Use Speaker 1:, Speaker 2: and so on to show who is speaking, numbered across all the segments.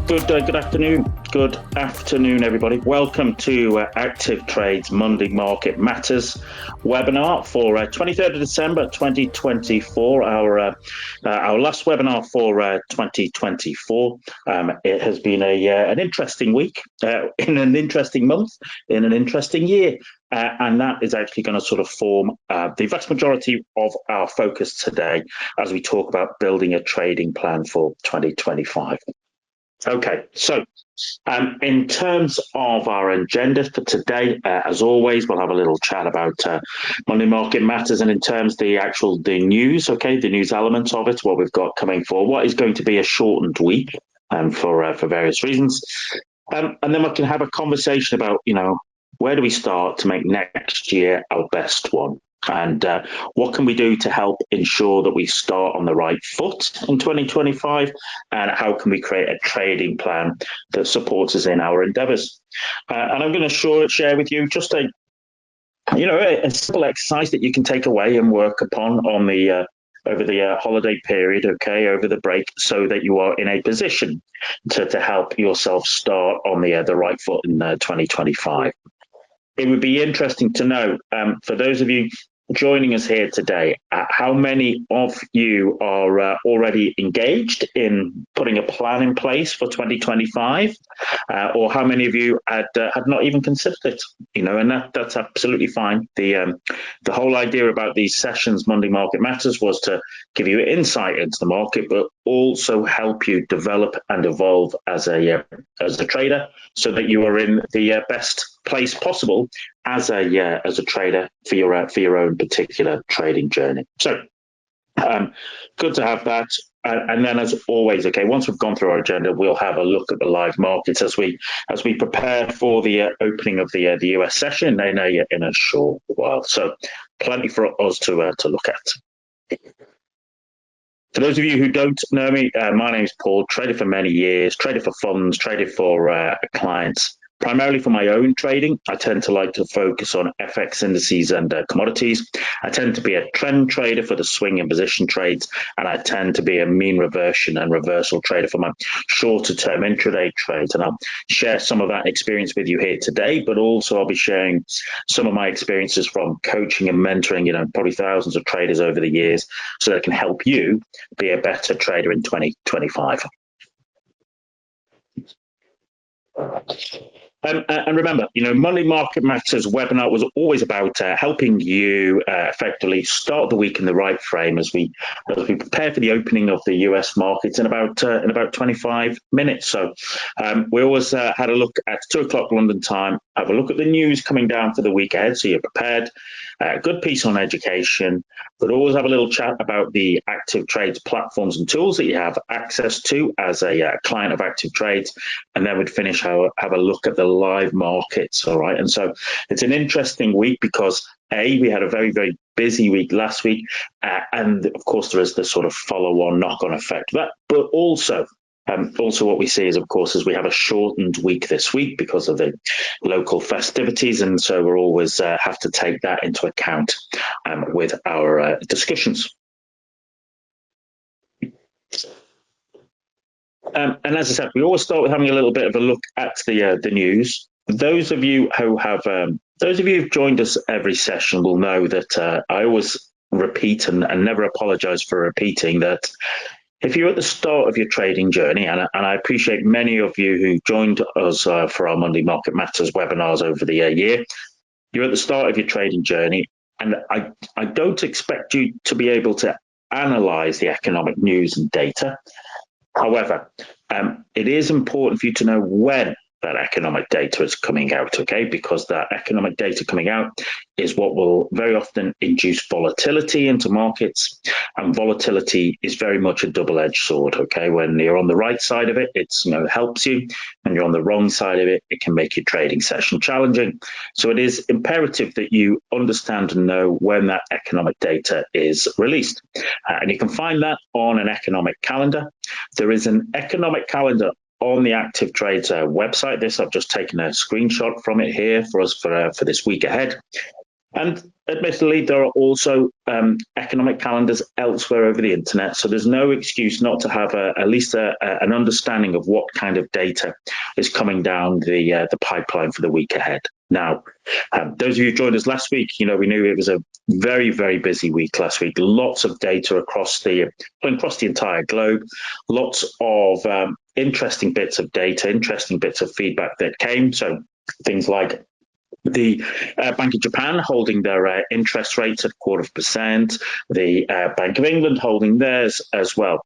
Speaker 1: Good afternoon, everybody. Welcome to ActivTrades Monday Market Matters webinar for 23rd of December 2024. Our last webinar for 2024. It has been an interesting week, in an interesting month, in an interesting year. And that is actually going to sort of form the vast majority of our focus today as we talk about building a trading plan for 2025. Okay, so in terms of our agenda for today, as always, we'll have a little chat about Monday Market Matters, and in terms of the news, okay, the news elements of it, what we've got coming for what is going to be a shortened week, for various reasons, and then we can have a conversation about, where do we start to make next year our best one. And what can we do to help ensure that we start on the right foot in 2025? And how can we create a trading plan that supports us in our endeavors? And I'm going to share with you just a simple exercise that you can take away and work upon on the over the holiday period, okay, over the break, so that you are in a position to help yourself start on the right foot in 2025. It would be interesting to know, for those of you joining us here today, how many of you are already engaged in putting a plan in place for 2025, or how many of you had not even considered it, and that's absolutely fine. The whole idea about these sessions, Monday Market Matters, was to give you insight into the market, but also help you develop and evolve as a trader, so that you are in the best place possible as a trader for your own particular trading journey. So good to have that. And then, as always, okay, once we've gone through our agenda, we'll have a look at the live markets as we prepare for the opening of the US session in a short while. So plenty for us to look at. For those of you who don't know me, my name is Paul, traded for many years, traded for funds, traded for clients. Primarily for my own trading, I tend to like to focus on FX indices and commodities. I tend to be a trend trader for the swing and position trades, and I tend to be a mean reversion and reversal trader for my shorter term intraday trades. And I'll share some of that experience with you here today, but also I'll be sharing some of my experiences from coaching and mentoring, probably thousands of traders over the years, so that I can help you be a better trader in 2025. And remember, Monday Market Matters webinar was always about helping you effectively start the week in the right frame as we prepare for the opening of the US markets in about 25 minutes. So we always had a look at 2:00 London time, have a look at the news coming down for the week ahead, so you're prepared. A good piece on education, but always have a little chat about the ActivTrades platforms and tools that you have access to as a client of ActivTrades, and then we'd finish have a look at the live markets. All right, and so it's an interesting week because we had a very, very busy week last week, and of course there is the sort of follow-on knock-on effect of that, but also what we see is, of course, we have a shortened week this week because of the local festivities, and so we'll always have to take that into account with our discussions. And as I said, we always start with having a little bit of a look at the news. Those of you who've joined us every session will know that I always repeat and never apologize for repeating that. If you're at the start of your trading journey, and I appreciate many of you who joined us for our Monday Market Matters webinars over the year, you're at the start of your trading journey, and I don't expect you to be able to analyze the economic news and data. However, it is important for you to know when that economic data is coming out, okay? Because that economic data coming out is what will very often induce volatility into markets, and volatility is very much a double-edged sword, okay? When you're on the right side of it, it's helps you, and you're on the wrong side of it, it can make your trading session challenging. So it is imperative that you understand and know when that economic data is released, and you can find that on an economic calendar. There is an economic calendar on the ActivTrades website. I've just taken a screenshot from it here for us for this week ahead. And admittedly, there are also economic calendars elsewhere over the internet, so there's no excuse not to have at least an understanding of what kind of data is coming down the pipeline for the week ahead. Now, those of you who joined us last week, we knew it was a very, very busy week last week. Lots of data across the entire globe, lots of interesting bits of data, interesting bits of feedback that came. So things like the Bank of Japan holding their interest rates at 0.25%, the Bank of England holding theirs as well.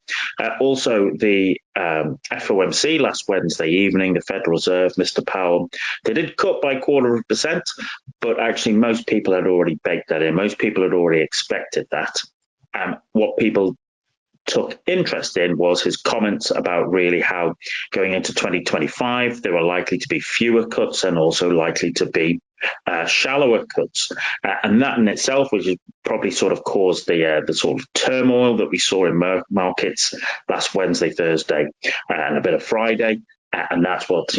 Speaker 1: Also, the FOMC last Wednesday evening, the Federal Reserve, Mr. Powell, they did cut by 0.25%, but actually most people had already baked that in. Most people had already expected that. What people took interest in was his comments about really how going into 2025 there were likely to be fewer cuts and also likely to be shallower cuts, and that in itself was probably sort of caused the sort of turmoil that we saw in markets last Wednesday, Thursday, and a bit of Friday. And that's what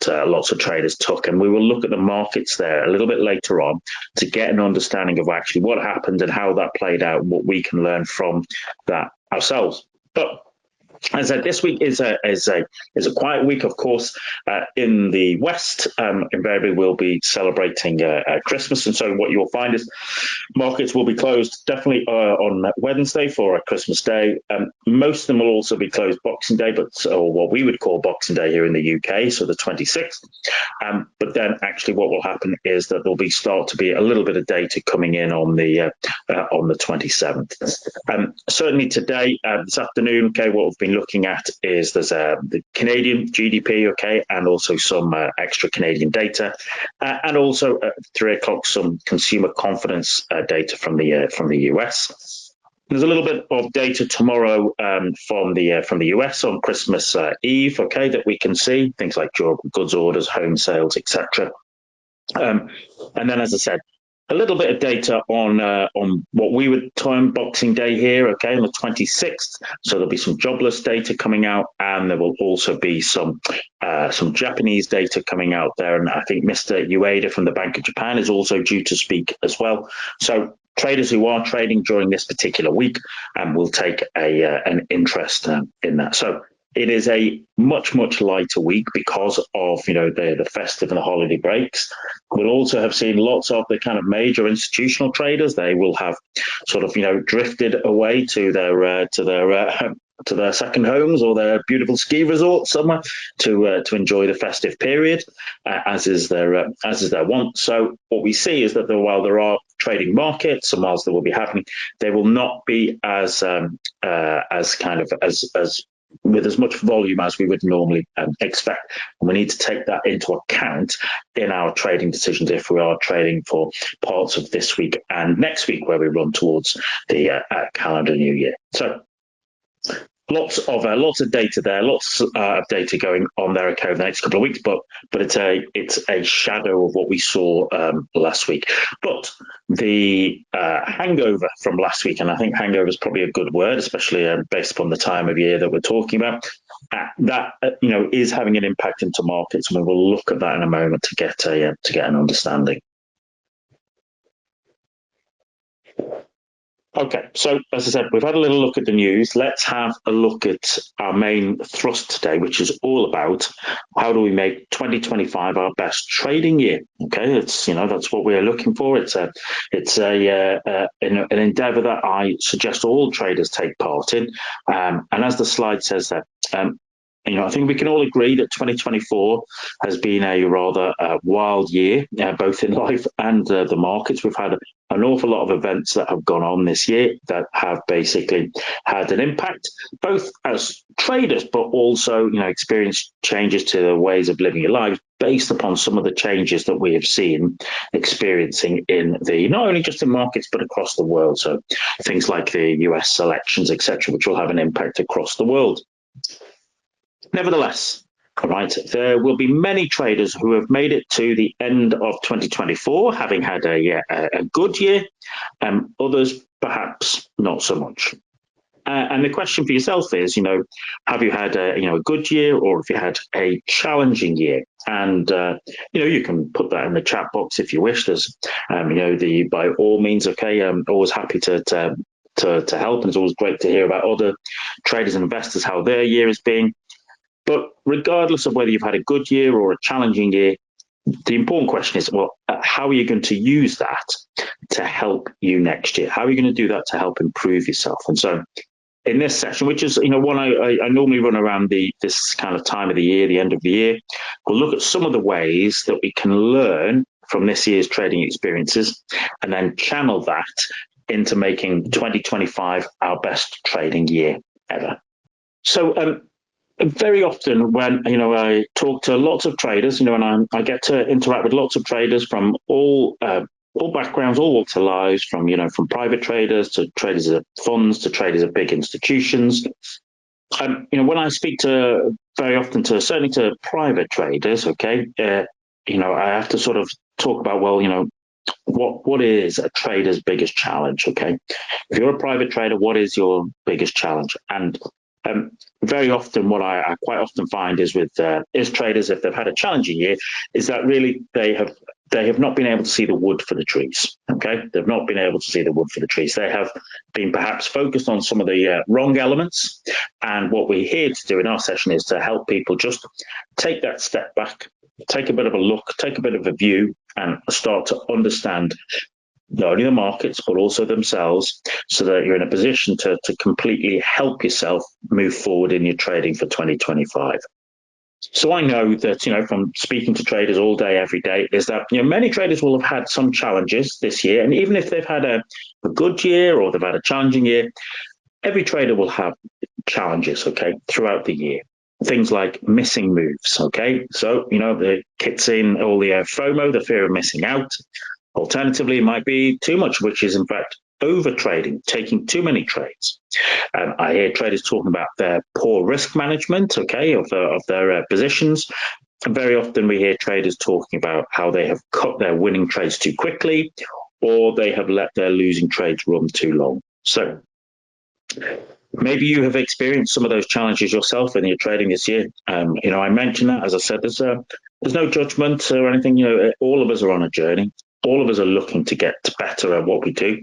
Speaker 1: lots of traders took. And we will look at the markets there a little bit later on to get an understanding of actually what happened and how that played out and what we can learn from that ourselves. But as I said, this week is a quiet week, of course. In the West, invariably we'll be celebrating Christmas, and so what you'll find is markets will be closed definitely on Wednesday for Christmas Day. Most of them will also be closed Boxing Day, or what we would call Boxing Day here in the UK, so the 26th. But then actually what will happen is that there'll be start to be a little bit of data coming in on the 27th. Certainly today, this afternoon, okay, what we've been looking at is there's the Canadian GDP, okay, and also some extra Canadian data, and also at 3:00 some consumer confidence data from the US. There's a little bit of data tomorrow from the US on Christmas Eve, okay, that we can see things like durable goods orders, home sales, etc. And then, as I said, a little bit of data on what we would term Boxing Day here, okay, on the 26th. So there'll be some jobless data coming out, and there will also be some Japanese data coming out there. And I think Mr. Ueda from the Bank of Japan is also due to speak as well. So traders who are trading during this particular week will take an interest in that. So it is a much, much lighter week because of, the festive and the holiday breaks. We'll also have seen lots of the kind of major institutional traders. They will have sort of, drifted away to their second homes or their beautiful ski resorts somewhere to enjoy the festive period, as is their want. So what we see is that while there are trading markets and whilst they will be happening, they will not be as with as much volume as we would normally expect. And we need to take that into account in our trading decisions if we are trading for parts of this week and next week where we run towards the calendar new year. So lots of data there, lots of data going on there over the next couple of weeks, but it's a shadow of what we saw last week. But the hangover from last week, and I think hangover is probably a good word, especially based upon the time of year that we're talking about, that is having an impact into markets, and we will look at that in a moment to get an understanding. Okay, so as I said, we've had a little look at the news. Let's have a look at our main thrust today, which is all about how do we make 2025 our best trading year. Okay, that's what we're looking for. It's an endeavour that I suggest all traders take part in. And as the slide says there, I think we can all agree that 2024 has been a rather wild year, both in life and the markets. We've had an awful lot of events that have gone on this year that have basically had an impact, both as traders, but also, experienced changes to the ways of living your lives based upon some of the changes that we have seen experiencing not only just in markets, but across the world. So things like the US elections, etc., which will have an impact across the world. Nevertheless, all right, there will be many traders who have made it to the end of 2024, having had a good year, others perhaps not so much. And the question for yourself is, have you had a good year, or have you had a challenging year? And you can put that in the chat box if you wish. There's by all means, okay. I'm always happy to help, and it's always great to hear about other traders and investors, how their year has been. But regardless of whether you've had a good year or a challenging year, the important question is, well, how are you going to use that to help you next year? How are you going to do that to help improve yourself? And so in this session, which is, one I normally run around this kind of time of the year, the end of the year, we'll look at some of the ways that we can learn from this year's trading experiences and then channel that into making 2025 our best trading year ever. So very often when, I talk to lots of traders, and I get to interact with lots of traders from all backgrounds, all walks of lives, from private traders to traders of funds to traders of big institutions. When I speak to very often certainly to private traders, okay, I have to sort of talk about, well, what is a trader's biggest challenge? Okay, if you're a private trader, what is your biggest challenge? And very often, what I quite often find is with traders, if they've had a challenging year, is that really they have not been able to see the wood for the trees. Okay, they've not been able to see the wood for the trees. They have been perhaps focused on some of the wrong elements. And what we're here to do in our session is to help people just take that step back, take a bit of a look, take a bit of a view, and start to understand not only the markets, but also themselves, so that you're in a position to completely help yourself move forward in your trading for 2025. So I know that, from speaking to traders all day, every day, is that, many traders will have had some challenges this year. And even if they've had a good year or they've had a challenging year, every trader will have challenges, okay, throughout the year. Things like missing moves, okay? So, it kicks in all the FOMO, the fear of missing out. Alternatively, it might be too much, which is in fact over trading, taking too many trades. I hear traders talking about their poor risk management, okay, of their positions. And very often we hear traders talking about how they have cut their winning trades too quickly, or they have let their losing trades run too long. So maybe you have experienced some of those challenges yourself in your trading this year. I mentioned that, as I said, there's no judgment or anything. All of us are on a journey. All of us are looking to get better at what we do.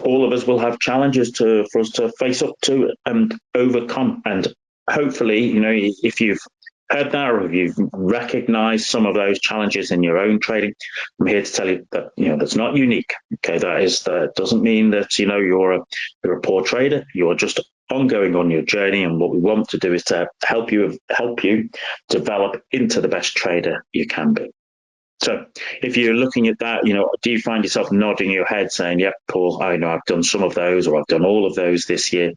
Speaker 1: All of us will have challenges for us to face up to and overcome. And hopefully, if you've heard that, or if you've recognized some of those challenges in your own trading, I'm here to tell you that that's not unique. Okay, that doesn't mean that you're a poor trader. You're just ongoing on your journey, and what we want to do is to help you develop into the best trader you can be. So if you're looking at that, do you find yourself nodding your head saying, yep, Paul, I know I've done some of those, or I've done all of those this year?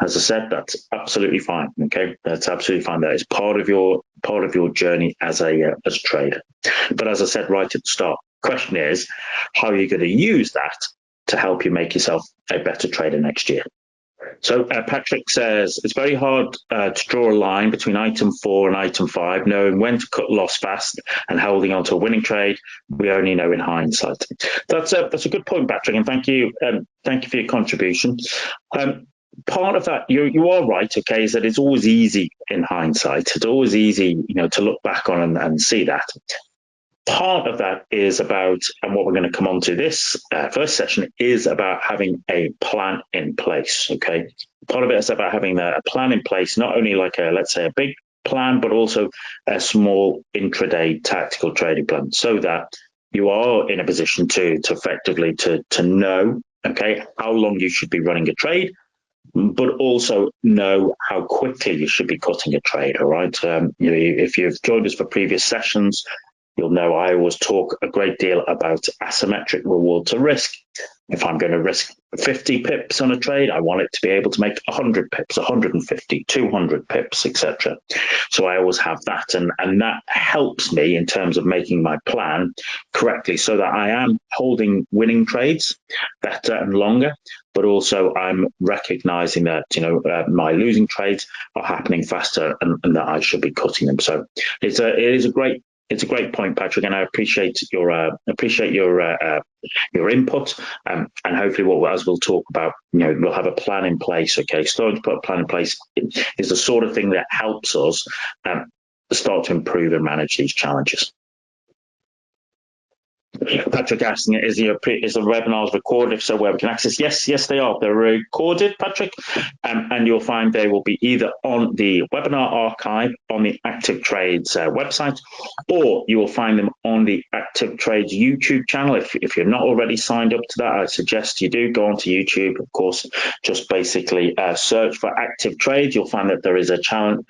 Speaker 1: As I said, that's absolutely fine. Okay, that's absolutely fine. That is part of your journey as a trader. But as I said right at the start, the question is, how are you going to use that to help you make yourself a better trader next year? So Patrick says, it's very hard to draw a line between item 4 and item 5, knowing when to cut loss fast and holding on to a winning trade. We only know in hindsight. That's a good point, Patrick, and thank you for your contribution. Part of that, you are right, okay, is that it's always easy in hindsight. It's always easy, to look back on and see that. Part of that is about, and what we're going to come on to this first session, is about having a plan in place, okay? Part of it is about having a plan in place, not only like let's say a big plan, but also a small intraday tactical trading plan, so that you are in a position to effectively to know, okay, how long you should be running a trade, but also know how quickly you should be cutting a trade, all right? If you've joined us for previous sessions, you'll know I always talk a great deal about asymmetric reward to risk. If I'm going to risk 50 pips on a trade, I want it to be able to make 100 pips, 150, 200 pips, etc. So I always have that, and that helps me in terms of making my plan correctly, so that I am holding winning trades better and longer, but also I'm recognizing that my losing trades are happening faster, and that I should be cutting them. So it is a great it's a great point, Patrick, and I appreciate your input. And hopefully, as we'll talk about, we'll have a plan in place. Okay, starting to put a plan in place is the sort of thing that helps us start to improve and manage these challenges. Patrick asking, is the webinars recorded? If so, where we can access? Yes, they are. They're recorded, Patrick, and you'll find they will be either on the webinar archive on the ActivTrades website, or you will find them on the ActivTrades YouTube channel. If you're not already signed up to that, I suggest you do go onto YouTube. Of course, just basically search for ActivTrades. You'll find that there is a channel,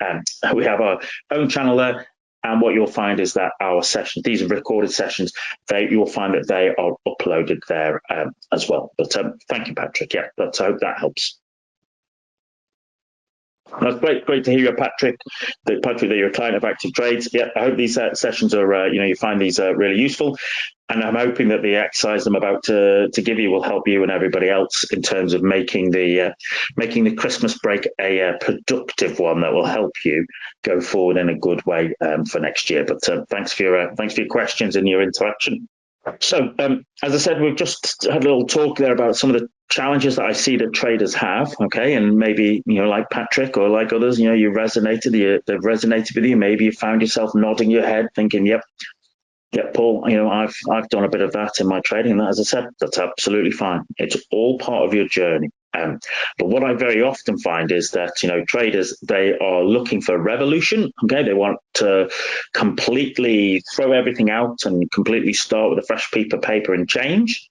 Speaker 1: we have our own channel there. And what you'll find is that our sessions, these are recorded sessions, you'll find that they are uploaded there as well. But thank you, Patrick. Yeah, I hope that helps. That's great to hear you, Patrick. That you're a client of ActivTrades. Yeah, I hope these sessions are, you find these really useful. And I'm hoping that the exercise I'm about to give you will help you and everybody else in terms of making the Christmas break a productive one that will help you go forward in a good way for next year. But thanks for your questions and your interaction. So, as I said, we've just had a little talk there about some of the challenges that I see that traders have, okay, and maybe, like Patrick or like others, they've resonated with you. Maybe you found yourself nodding your head thinking, yep, Paul, I've done a bit of that in my trading, and as I said, that's absolutely fine. It's all part of your journey. But what I very often find is that, traders, they are looking for revolution. Okay, they want to completely throw everything out and completely start with a fresh piece of paper and change.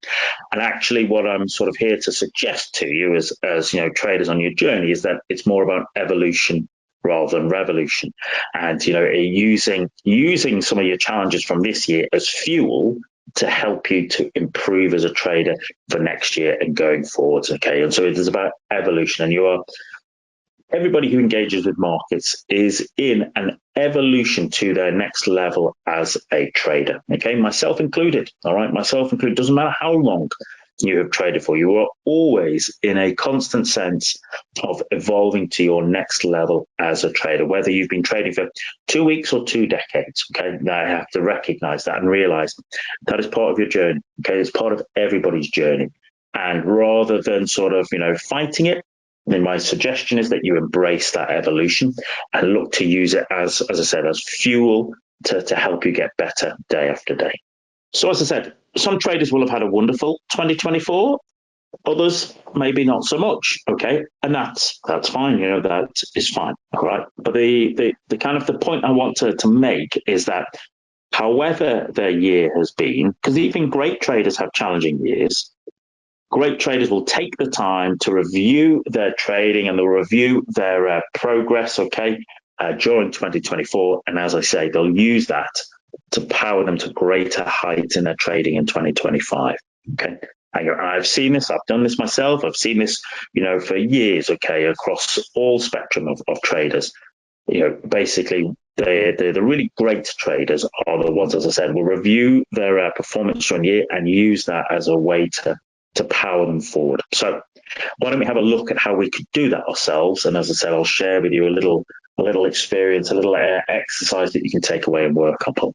Speaker 1: And actually, what I'm sort of here to suggest to you as traders on your journey is that it's more about evolution rather than revolution, and using some of your challenges from this year as fuel to help you to improve as a trader for next year and going forwards. Okay, and so it is about evolution, and everybody who engages with markets is in an evolution to their next level as a trader. Okay, myself included. All right, myself included. Doesn't matter how long you have traded for, you are always in a constant sense of evolving to your next level as a trader, whether you've been trading for 2 weeks or 2 decades. Okay, now I have to recognize that and realize that is part of your journey. Okay, it's part of everybody's journey, and rather than sort of fighting it, then my suggestion is that you embrace that evolution and look to use it as I said, as fuel to help you get better day after day. So as I said, some traders will have had a wonderful 2024, others maybe not so much. Okay, and that's fine. That is fine. All right, but the kind of the point I want to make is that however their year has been, because even great traders have challenging years, great traders will take the time to review their trading and they'll review their progress. Okay, during 2024, and as I say, they'll use that to power them to greater heights in their trading in 2025. Okay, I've seen this. I've done this myself. I've seen this, for years. Okay, across all spectrum of traders. Basically, the really great traders are the ones, as I said, will review their performance during the year and use that as a way to power them forward. So, why don't we have a look at how we could do that ourselves? And as I said, I'll share with you a little experience, a little exercise that you can take away and work upon.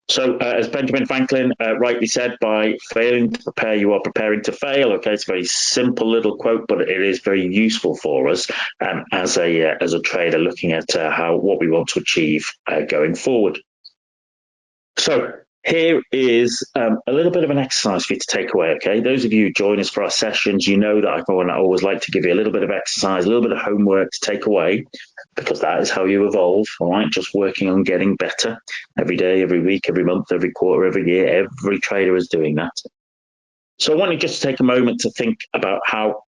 Speaker 1: So, as Benjamin Franklin rightly said, by failing to prepare, you are preparing to fail. Okay, it's a very simple little quote, but it is very useful for us as a trader looking at what we want to achieve going forward. So, here is a little bit of an exercise for you to take away. Okay, those of you who join us for our sessions, you know that I always like to give you a little bit of exercise, a little bit of homework to take away, because that is how you evolve. All right, just working on getting better every day, every week, every month, every quarter, every year. Every trader is doing that. So I want you just to take a moment to think about how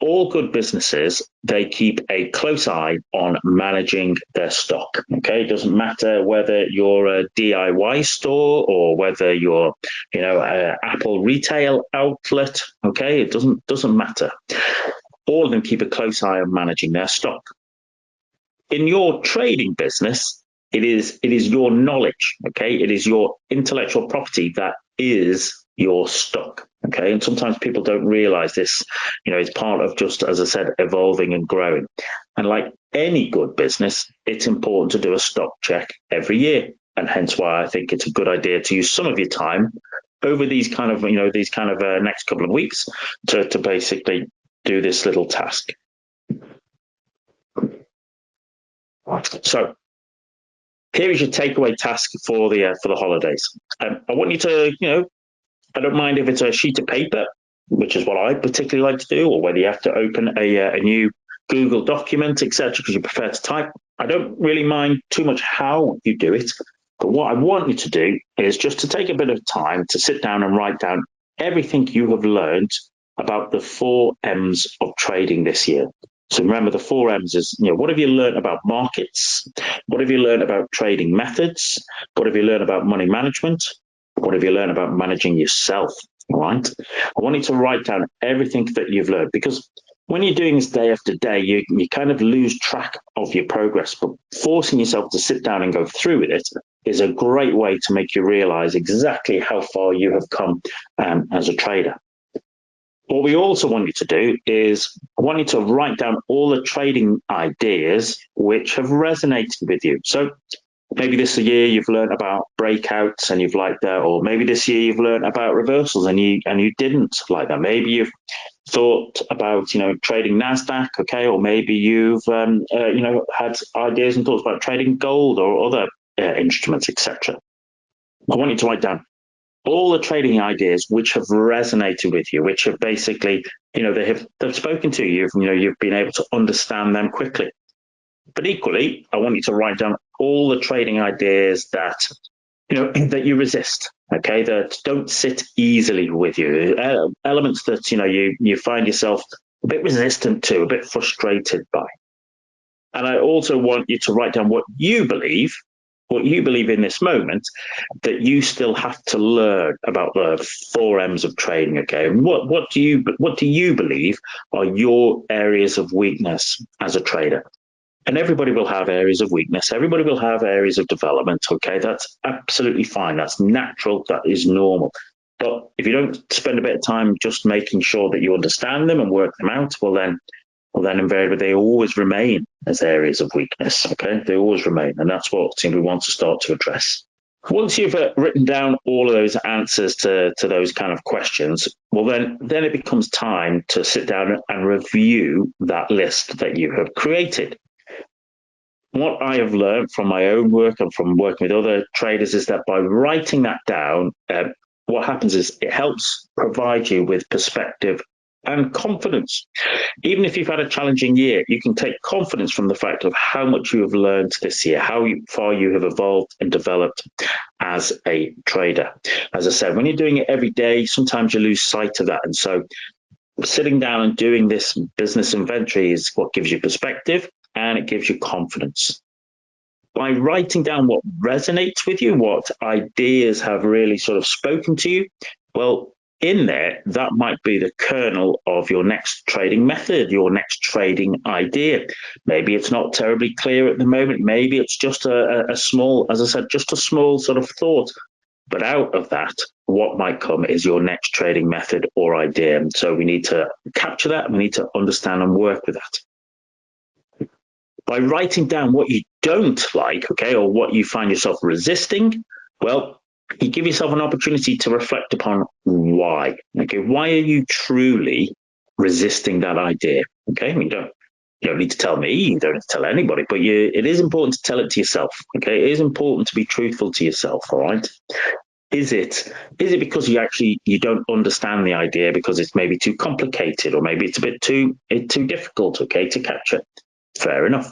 Speaker 1: all good businesses, they keep a close eye on managing their stock. Okay, it doesn't matter whether you're a DIY store or whether you're, an Apple retail outlet. Okay, it doesn't matter. All of them keep a close eye on managing their stock. In your trading business, it is your knowledge. Okay, it is your intellectual property that is you're stuck. Okay. And sometimes people don't realize this, it's part of just, as I said, evolving and growing. And like any good business, it's important to do a stock check every year. And hence why I think it's a good idea to use some of your time over these kind of, next couple of weeks to basically do this little task. So here is your takeaway task for the holidays. I want you to, I don't mind if it's a sheet of paper, which is what I particularly like to do, or whether you have to open a new Google document, etc., because you prefer to type. I don't really mind too much how you do it, but what I want you to do is just to take a bit of time to sit down and write down everything you have learned about the 4 M's of trading this year. So remember, the 4 M's is, what have you learned about markets? What have you learned about trading methods? What have you learned about money management? What have you learned about managing yourself? All right. I want you to write down everything that you've learned, because when you're doing this day after day, you kind of lose track of your progress. But forcing yourself to sit down and go through with it is a great way to make you realize exactly how far you have come as a trader. What we also want you to do is I want you to write down all the trading ideas which have resonated with you. So maybe this year you've learned about breakouts and you've liked that, or maybe this year you've learned about reversals and you didn't like that. Maybe you've thought about trading Nasdaq, okay, or maybe you've had ideas and thoughts about trading gold or other instruments, etc. I want you to write down all the trading ideas which have resonated with you, which have basically, they've spoken to you. You've been able to understand them quickly. But equally, I want you to write down all the trading ideas that that you resist, okay, that don't sit easily with you, elements that you find yourself a bit resistant to, a bit frustrated by. And I also want you to write down what you believe in this moment that you still have to learn about the 4 M's of trading. Okay, and what do you believe are your areas of weakness as a trader? And everybody will have areas of weakness. Everybody will have areas of development. Okay, that's absolutely fine. That's natural. That is normal. But if you don't spend a bit of time just making sure that you understand them and work them out, well then invariably they always remain as areas of weakness. Okay, they always remain, and that's what we want to start to address. Once you've written down all of those answers to those kind of questions, well, then it becomes time to sit down and review that list that you have created. What I have learned from my own work and from working with other traders is that by writing that down, what happens is it helps provide you with perspective and confidence. Even if you've had a challenging year, you can take confidence from the fact of how much you have learned this year, how far you have evolved and developed as a trader. As I said, when you're doing it every day, sometimes you lose sight of that. And so sitting down and doing this business inventory is what gives you perspective, and it gives you confidence. By writing down what resonates with you, what ideas have really sort of spoken to you, well, in there, that might be the kernel of your next trading method, your next trading idea. Maybe it's not terribly clear at the moment. Maybe it's just a small, as I said, just a small sort of thought. But out of that, what might come is your next trading method or idea. And so we need to capture that. We need to understand and work with that. By writing down what you don't like, okay, or what you find yourself resisting, well, you give yourself an opportunity to reflect upon why. Okay, why are you truly resisting that idea? Okay, I mean, you don't need to tell me, you don't need to tell anybody, but it is important to tell it to yourself. Okay, it is important to be truthful to yourself. All right. Is it because you don't understand the idea because it's maybe too complicated, or maybe it's a bit too difficult, okay, to capture? Fair enough.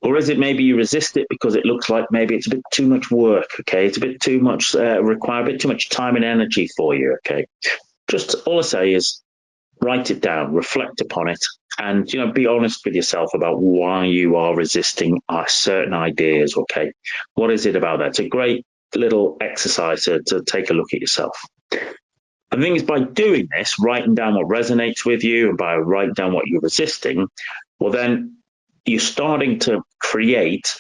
Speaker 1: Or is it maybe you resist it because it looks like maybe it's a bit too much work, okay? It's a bit too much, require a bit too much time and energy for you, okay? Just all I say is write it down, reflect upon it, and, be honest with yourself about why you are resisting certain ideas, okay? What is it about that? It's a great little exercise to take a look at yourself. The thing is, by doing this, writing down what resonates with you and by writing down what you're resisting, well, then you're starting to create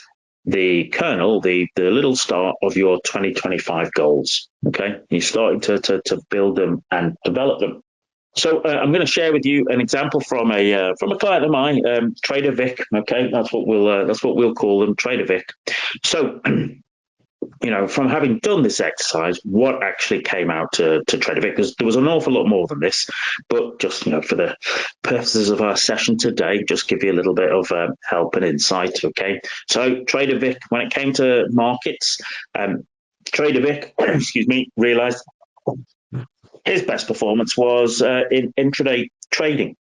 Speaker 1: the kernel, the little start of your 2025 goals. Okay, you're starting to build them and develop them. So I'm going to share with you an example from a client of mine, Trader Vic. Okay, that's what we'll call them, Trader Vic. So from having done this exercise, what actually came out to Trader Vic, because there was an awful lot more than this, but just for the purposes of our session today, just give you a little bit of help and insight. Okay, so Trader Vic, when it came to markets, Trader Vic, excuse me, realised his best performance was in intraday trading.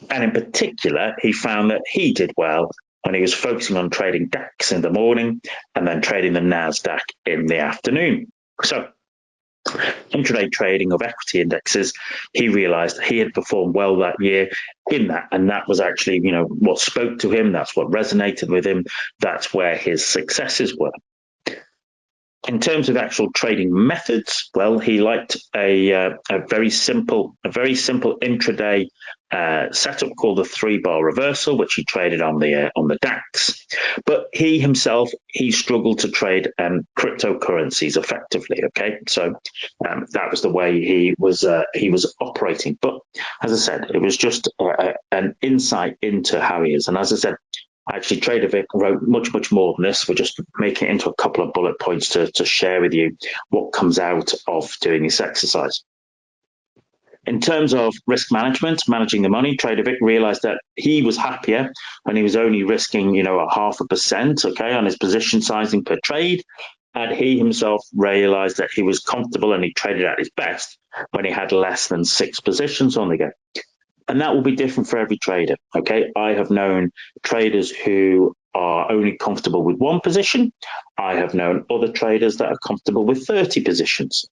Speaker 1: And in particular, he found that he did well when he was focusing on trading DAX in the morning and then trading the NASDAQ in the afternoon. So, intraday trading of equity indexes, he realized he had performed well that year in that. And that was actually, what spoke to him. That's what resonated with him. That's where his successes were. In terms of actual trading methods, well, he liked a very simple intraday setup called the 3-bar reversal, which he traded on the DAX. But he himself, he struggled to trade cryptocurrencies effectively. Okay, so that was the way he was operating. But as I said, it was just an insight into how he is. And as I said, actually, Trader Vic wrote much, much more than this. We're just making it into a couple of bullet points to share with you what comes out of doing this exercise. In terms of risk management, managing the money, Trader Vic realized that he was happier when he was only risking, a 0.5%, okay, on his position sizing per trade. And he himself realized that he was comfortable and he traded at his best when he had less than 6 positions on the go. And that will be different for every trader. Okay, I have known traders who are only comfortable with 1 position. I have known other traders that are comfortable with 30 positions.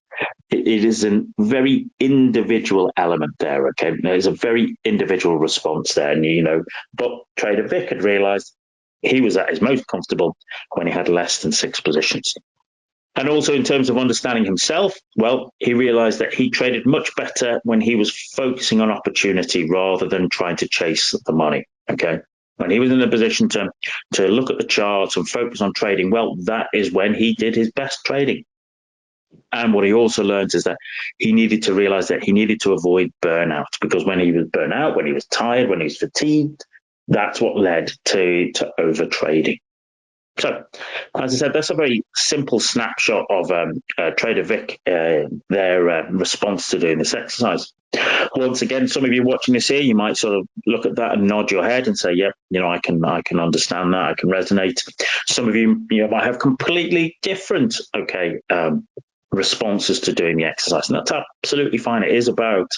Speaker 1: It is a very individual element there. Okay, there's a very individual response there, and but Trader Vic had realized he was at his most comfortable when he had less than 6 positions. And also in terms of understanding himself, well, he realized that he traded much better when he was focusing on opportunity rather than trying to chase the money. Okay. When he was in a position to look at the charts and focus on trading, well, that is when he did his best trading. And what he also learned is that he needed to realize that he needed to avoid burnout, because when he was burnt out, when he was tired, when he was fatigued, that's what led to over trading. So, as I said, that's a very simple snapshot of Trader Vic, their response to doing this exercise. Once again, some of you watching this here, you might sort of look at that and nod your head and say, "Yep, I can understand that. I can resonate." Some of you, might have completely different, responses to doing the exercise, and that's absolutely fine. It is about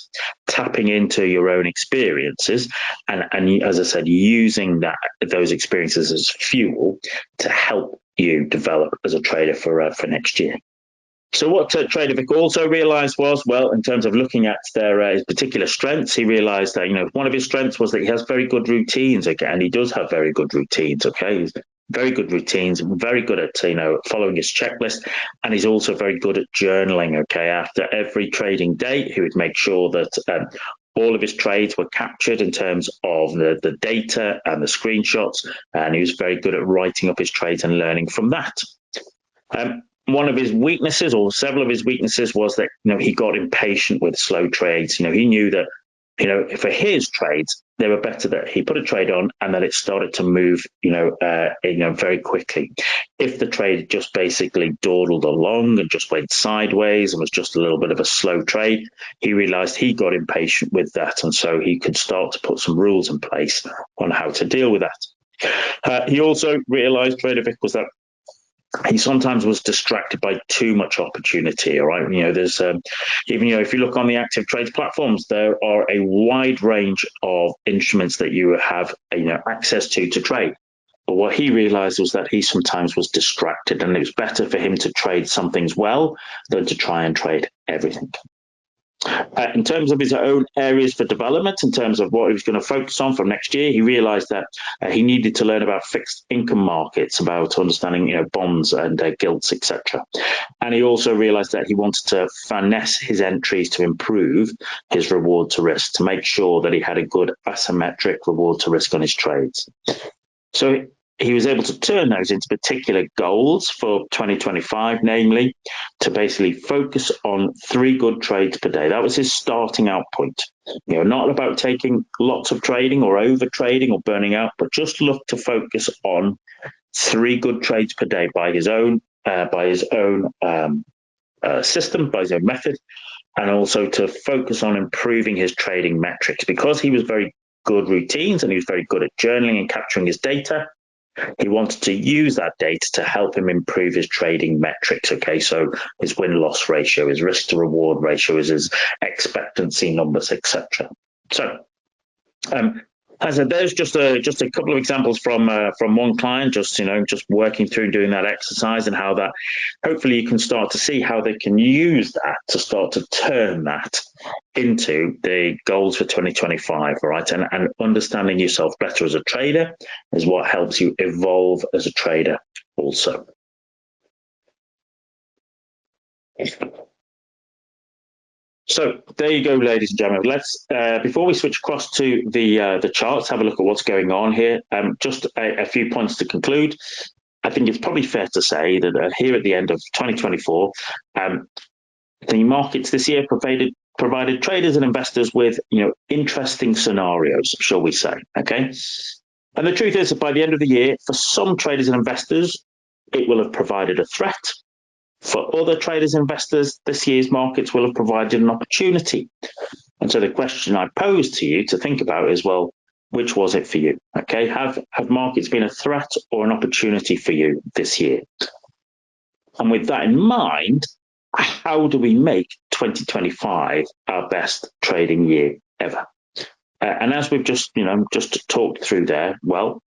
Speaker 1: tapping into your own experiences and as I said, using those experiences as fuel to help you develop as a trader for next year. So what Trader Vic also realized was, well, in terms of looking at his particular strengths, he realized that, one of his strengths was that he has very good routines. Okay, and he does have very good routines. Okay, he's very good routines, very good at, following his checklist. And he's also very good at journaling. Okay, after every trading day, he would make sure that all of his trades were captured in terms of the data and the screenshots. And he was very good at writing up his trades and learning from that. One of his weaknesses, or several of his weaknesses, was that he got impatient with slow trades. He knew that for his trades, they were better that he put a trade on and that it started to move very quickly. If the trade just basically dawdled along and just went sideways and was just a little bit of a slow trade, he realized he got impatient with that, and so he could start to put some rules in place on how to deal with that. He also realized, Trader Vic, was that he sometimes was distracted by too much opportunity. All right, there's even if you look on the ActivTrades platforms, there are a wide range of instruments that you have access to trade. But what he realized was that he sometimes was distracted, and it was better for him to trade some things well than to try and trade everything. In terms of his own areas for development, in terms of what he was going to focus on from next year, he realized that he needed to learn about fixed income markets, about understanding bonds and gilts, etc. And he also realized that he wanted to finesse his entries to improve his reward to risk, to make sure that he had a good asymmetric reward to risk on his trades. So he was able to turn those into particular goals for 2025, namely to basically focus on 3 good trades per day. That was his starting out point. Not about taking lots of trading or over trading or burning out, but just look to focus on 3 good trades per day by his own system, by his own method, and also to focus on improving his trading metrics. Because he was very good routines and he was very good at journaling and capturing his data, he wanted to use that data to help him improve his trading metrics. Okay, so his win-loss ratio, his risk-to-reward ratio, his expectancy numbers, etc. So, as I said, there's just a couple of examples from one client, just working through and doing that exercise, and how that hopefully you can start to see how they can use that to start to turn that into the goals for 2025, right? And understanding yourself better as a trader is what helps you evolve as a trader also. So there you go, ladies and gentlemen. Let's before we switch across to the charts, have a look at what's going on here. Just a few points to conclude. I think it's probably fair to say that here at the end of 2024, the markets this year provided traders and investors with interesting scenarios, shall we say? Okay, and the truth is that by the end of the year, for some traders and investors, it will have provided a threat. For other traders and investors, this year's markets will have provided an opportunity. And so the question I pose to you to think about is, well, which was it for you? Okay, have markets been a threat or an opportunity for you this year? And with that in mind, how do we make 2025 our best trading year ever? And as we've just talked through there, well,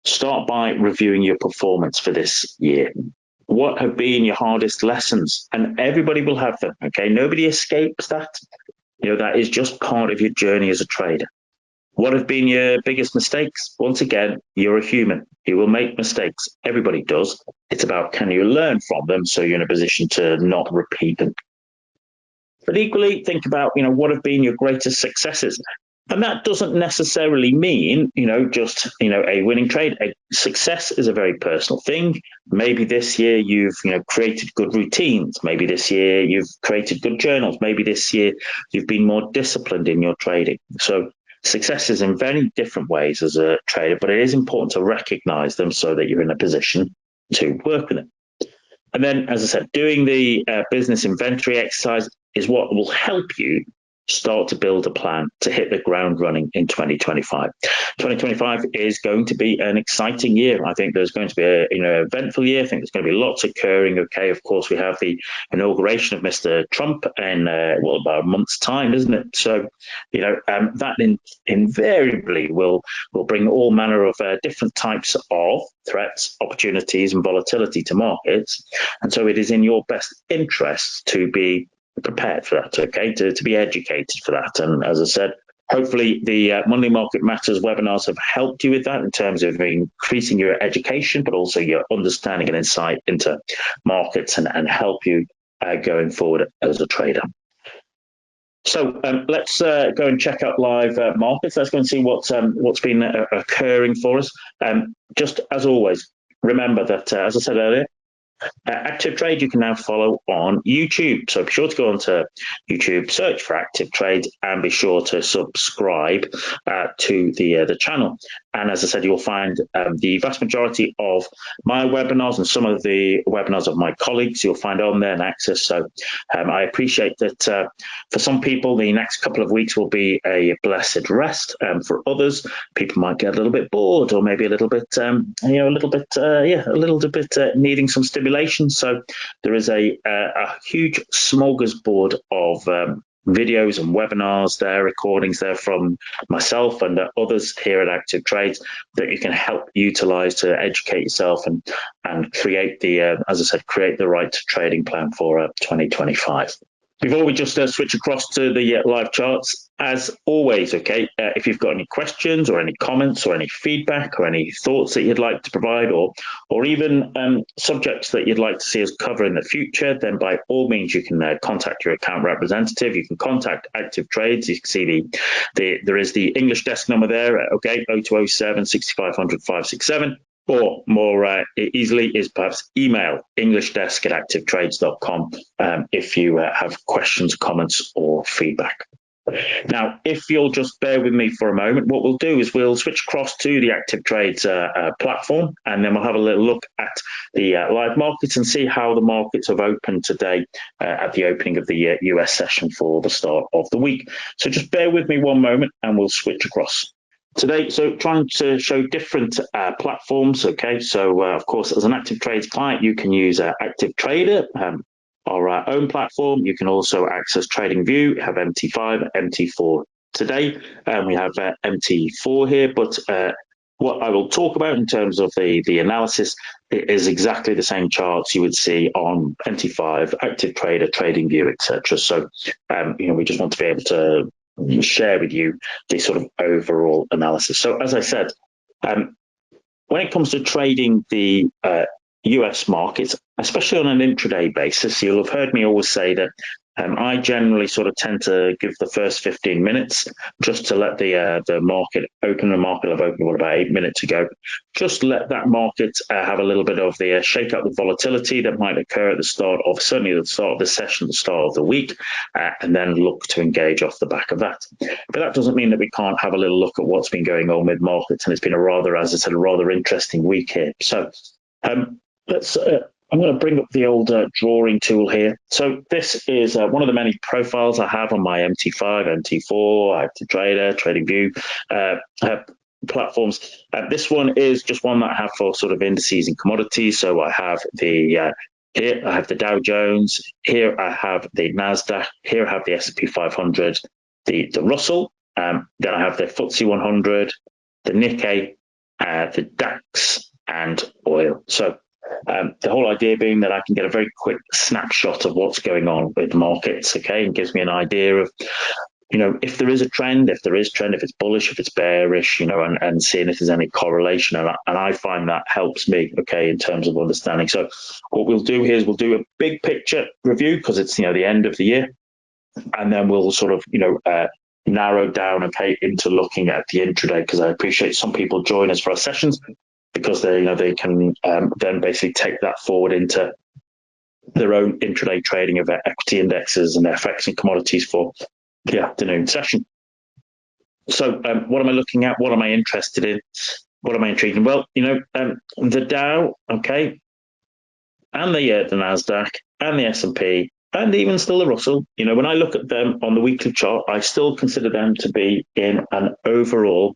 Speaker 1: start by reviewing your performance for this year. What have been your hardest lessons? And everybody will have them, okay? Nobody escapes that. That is just part of your journey as a trader. What have been your biggest mistakes? Once again, you're a human. You will make mistakes. Everybody does. It's about, can you learn from them so you're in a position to not repeat them? But equally, think about, what have been your greatest successes? And that doesn't necessarily mean, just, a winning trade. A success is a very personal thing. Maybe this year you've, created good routines. Maybe this year you've created good journals. Maybe this year you've been more disciplined in your trading. So success is in very different ways as a trader, but it is important to recognize them so that you're in a position to work with them. And then, as I said, doing the business inventory exercise is what will help you start to build a plan to hit the ground running in 2025. 2025 is going to be an exciting year. I think there's going to be a eventful year. I think there's going to be lots occurring. Okay, of course, we have the inauguration of Mr. Trump in about a month's time, isn't it? So that invariably will bring all manner of different types of threats, opportunities, and volatility to markets. And so it is in your best interest to be prepared for that, okay, to be educated for that. And as I said, hopefully the Monday Market Matters webinars have helped you with that in terms of increasing your education, but also your understanding and insight into markets and help you going forward as a trader. So let's go and check out live markets. Let's go and see what's been occurring for us. Just as always, remember that, as I said earlier, ActivTrade you can now follow on YouTube. So be sure to go onto YouTube, search for ActivTrade, and be sure to subscribe to the channel. And as I said, you'll find the vast majority of my webinars and some of the webinars of my colleagues you'll find on there and access. So I appreciate that for some people, the next couple of weeks will be a blessed rest. For others, people might get a little bit bored or maybe a little bit needing some stimulation. So there is a huge smorgasbord of videos and webinars there, recordings there from myself and others here at ActivTrades that you can help utilize to educate yourself and create as I said, create the right trading plan for 2025. Before we just switch across to the live charts, as always, okay, if you've got any questions or any comments or any feedback or any thoughts that you'd like to provide or even subjects that you'd like to see us cover in the future, then by all means you can contact your account representative. You can contact ActivTrades. You can see there is the English desk number there, okay, 0207 6500 567. or more easily is perhaps email englishdesk@activetrades.com if you have questions, comments, or feedback. Now, if you'll just bear with me for a moment, what we'll do is we'll switch across to the ActivTrades platform, and then we'll have a little look at the live markets and see how the markets have opened today at the opening of the US session for the start of the week. So just bear with me one moment and we'll switch across. Today, so trying to show different platforms. Okay, so of course, as an ActivTrades client, you can use ActivTrader, our own platform. You can also access TradingView, have MT5, MT4 today. We have MT4 here, but what I will talk about in terms of the analysis is exactly the same charts you would see on MT5, ActivTrader, TradingView, etc. So, we just want to be able to share with you the sort of overall analysis. So, as I said, when it comes to trading the US markets, especially on an intraday basis, you'll have heard me always say that I generally sort of tend to give the first 15 minutes just to let the market open. The market have opened about 8 minutes ago. Just let that market have a little bit of the shake up the volatility that might occur at the start of, certainly at the start of the session, the start of the week, and then look to engage off the back of that. But that doesn't mean that we can't have a little look at what's been going on with markets, and it's been a rather, as I said, a rather interesting week here. So I'm going to bring up the old drawing tool here. So this is one of the many profiles I have on my MT5, MT4, ActivTrader, TradingView platforms. This one is just one that I have for sort of indices and commodities. So I have here I have the Dow Jones. Here I have the Nasdaq. Here I have the S&P 500, the Russell. Then I have the FTSE 100, the Nikkei, the DAX, and oil. So the whole idea being that I can get a very quick snapshot of what's going on with markets, okay, and gives me an idea of, if there is a trend, if it's bullish, if it's bearish, and seeing if there's any correlation. And I find that helps me, okay, in terms of understanding. So what we'll do here is we'll do a big picture review because it's, the end of the year. And then we'll sort of, narrow down, okay, into looking at the intraday, because I appreciate some people join us for our sessions because they can then basically take that forward into their own intraday trading of equity indexes and FX and commodities for the afternoon session. So what am I looking at? What am I interested in? What am I intrigued in? Well, the Dow, okay, and the Nasdaq and the S&P and even still the Russell, when I look at them on the weekly chart, I still consider them to be in an overall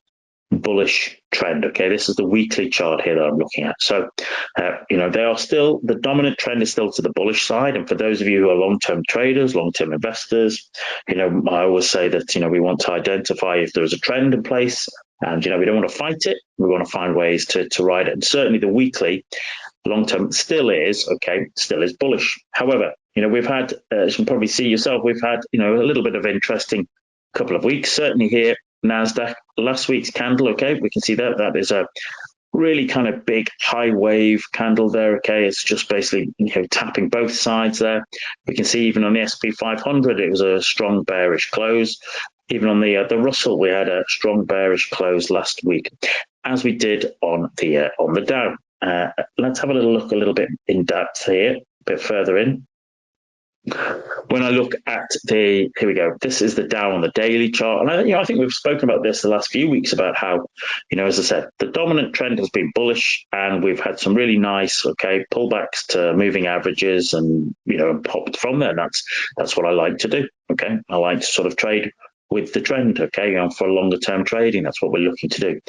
Speaker 1: bullish trend. Okay, this is the weekly chart here that I'm looking at. So, they are still, the dominant trend is still to the bullish side. And for those of you who are long-term traders, long-term investors, I always say that, we want to identify if there is a trend in place and, we don't want to fight it. We want to find ways to ride it. And certainly the weekly long-term still is bullish. However, we've had, as you can probably see yourself, we've had, a little bit of interesting couple of weeks, certainly here. Nasdaq, last week's candle, okay, we can see that is a really kind of big high wave candle there, okay. It's just basically tapping both sides there. We can see even on the S&P 500 it was a strong bearish close. Even on the Russell we had a strong bearish close last week, as we did on the Dow. Let's have a little bit in depth here, a bit further in. When I look at here we go. This is the Dow on the daily chart, and I think we've spoken about this the last few weeks about how, as I said, the dominant trend has been bullish, and we've had some really nice, pullbacks to moving averages, and popped from there. And that's what I like to do. Okay, I like to sort of trade with the trend, okay, for longer term trading. That's what we're looking to do.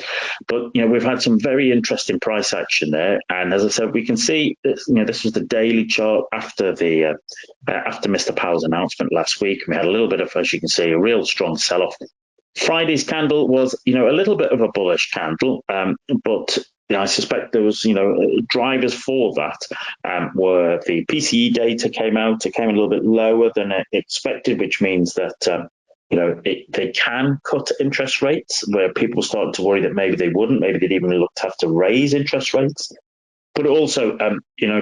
Speaker 1: But, we've had some very interesting price action there. And as I said, we can see, this was the daily chart after after Mr. Powell's announcement last week. We had a little bit of, as you can see, a real strong sell-off. Friday's candle was, a little bit of a bullish candle, but I suspect there was, drivers for that were the PCE data came out. It came a little bit lower than expected, which means that they can cut interest rates, where people started to worry that maybe they wouldn't, maybe they'd even look to have to raise interest rates. But also,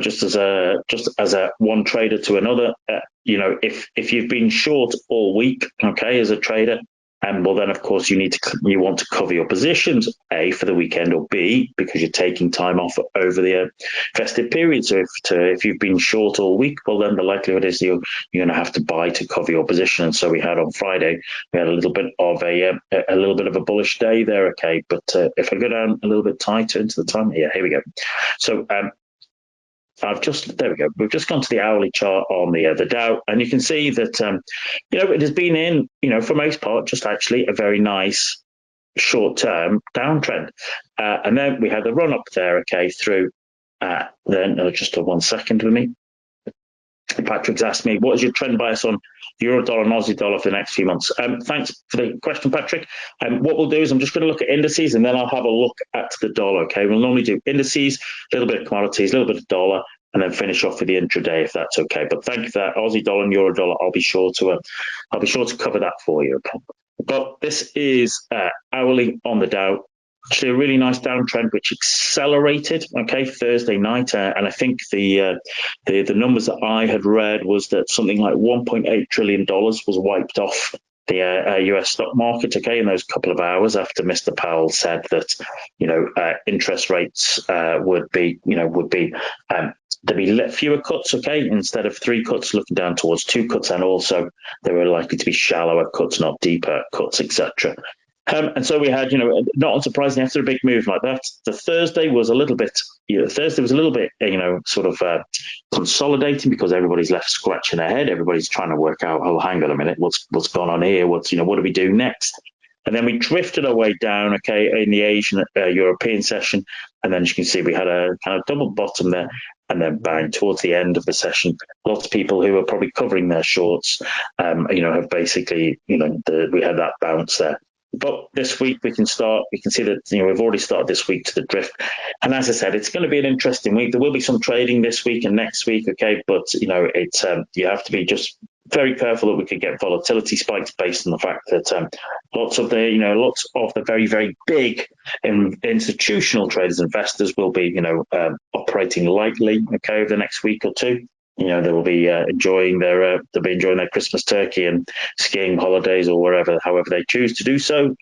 Speaker 1: just as a one trader to another, if you've been short all week, okay, as a trader, And well, then of course you want to cover your positions, A, for the weekend, or B, because you're taking time off over the festive period. So if you've been short all week, well, then the likelihood is you're going to have to buy to cover your position. And so we had on Friday, we had a little bit of a bullish day there. Okay, but if I go down a little bit tighter into the time, yeah, here we go. So there we go. We've just gone to the hourly chart on the Dow, and you can see that it has been in, for most part, just actually a very nice short-term downtrend, and then we had the run up there. Okay, through. Then just 1 second with me. Patrick's asked me, what is your trend bias on euro dollar and Aussie dollar for the next few months? Thanks for the question, Patrick. What we'll do is I'm just going to look at indices, and then I'll have a look at the dollar. Okay, we'll normally do indices, a little bit of commodities, a little bit of dollar, and then finish off with the intraday if that's okay. But thank you for that. Aussie dollar and euro dollar, I'll be sure to cover that for you. Okay? But this is hourly on the Dow. Actually, a really nice downtrend which accelerated. Okay, Thursday night, and I think the numbers that I had read was that something like $1.8 trillion was wiped off the US stock market. Okay, in those couple of hours after Mr. Powell said that interest rates would be there'd be fewer cuts. Okay, instead of 3 cuts, looking down towards 2 cuts, and also there were likely to be shallower cuts, not deeper cuts, etc. And so we had, not unsurprisingly, after a big move like that, the Thursday was a little bit, sort of consolidating, because everybody's left scratching their head. Everybody's trying to work out, oh, hang on a minute, what's gone on here? What do we do next? And then we drifted our way down, okay, in the Asian European session. And then as you can see, we had a kind of double bottom there. And then bang, towards the end of the session, lots of people who are probably covering their shorts, have basically, we had that bounce there. But this week we can see that we've already started this week to the drift, and as I said, it's going to be an interesting week. There will be some trading this week and next week, okay, but it's you have to be just very careful that we could get volatility spikes based on the fact that lots of the very, very big institutional traders, investors will be operating lightly, okay, over the next week or two. They will be enjoying their Christmas turkey and skiing holidays or however they choose to do so.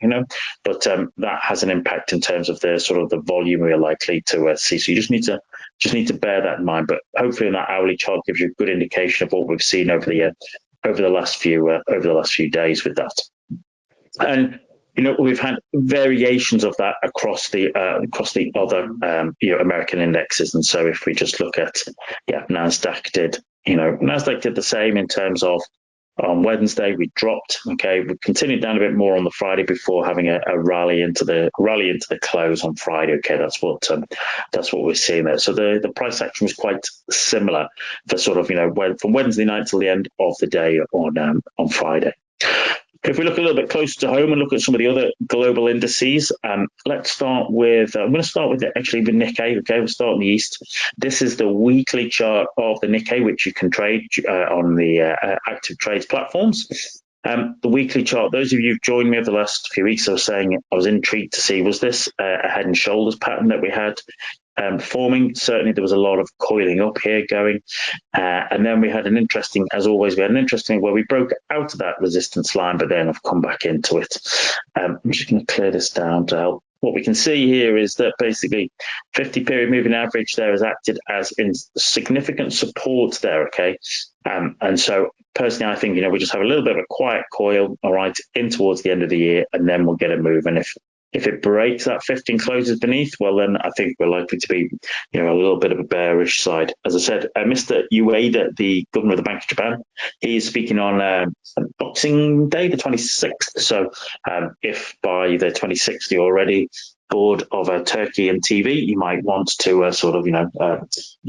Speaker 1: But that has an impact in terms of the volume we are likely to see. So you just need to bear that in mind. But hopefully, in that hourly chart gives you a good indication of what we've seen over the last few days with that. And we've had variations of that across the other American indexes. And so if we just look at Nasdaq did the same in terms of on Wednesday we dropped. Okay, we continued down a bit more on the Friday before having a rally into the close on Friday. Okay, that's what we're seeing there. So the price action was quite similar for from Wednesday night till the end of the day on Friday. If we look a little bit closer to home and look at some of the other global indices, let's start with, I'm going to start with the Nikkei. Okay, we'll start in the East. This is the weekly chart of the Nikkei, which you can trade on the ActivTrades platforms. The weekly chart, those of you who've joined me over the last few weeks, I was intrigued to see, was this a head and shoulders pattern that we had forming? Certainly there was a lot of coiling up here going, and then we had as always where we broke out of that resistance line, but then I've come back into it. I'm just going to clear this down to help. What we can see here is that basically 50 period moving average there has acted as in significant support there. Okay, and so personally I think we just have a little bit of a quiet coil, all right, in towards the end of the year, and then we'll get a move. And if it breaks that 15 closes beneath, well, then I think we're likely to be, a little bit of a bearish side. As I said, Mr. Ueda, the governor of the Bank of Japan, he is speaking on Boxing Day, the 26th. So if by the 26th you're already bored of a turkey and TV, you might want to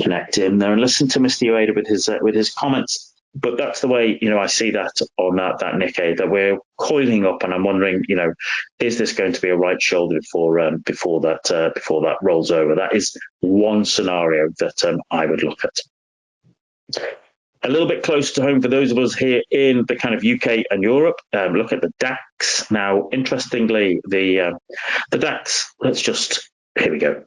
Speaker 1: connect in there and listen to Mr. Ueda with his comments. But that's the way, I see that on that Nikkei, that we're coiling up, and I'm wondering, is this going to be a right shoulder before that rolls over? That is one scenario that I would look at. A little bit close to home for those of us here in the kind of UK and Europe, look at the DAX. Now, interestingly, the DAX, here we go.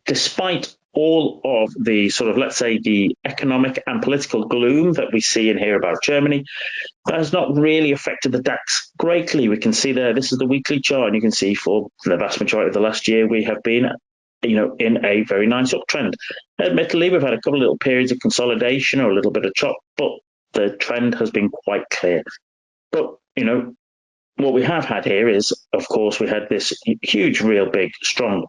Speaker 1: Despite all of the sort of, let's say, the economic and political gloom that we see and hear about Germany, that has not really affected the DAX greatly. We can see there, this is the weekly chart, and you can see for the vast majority of the last year, we have been, in a very nice uptrend. Admittedly, we've had a couple of little periods of consolidation or a little bit of chop, but the trend has been quite clear. But, what we have had here is, of course, we had this huge, real big, strong,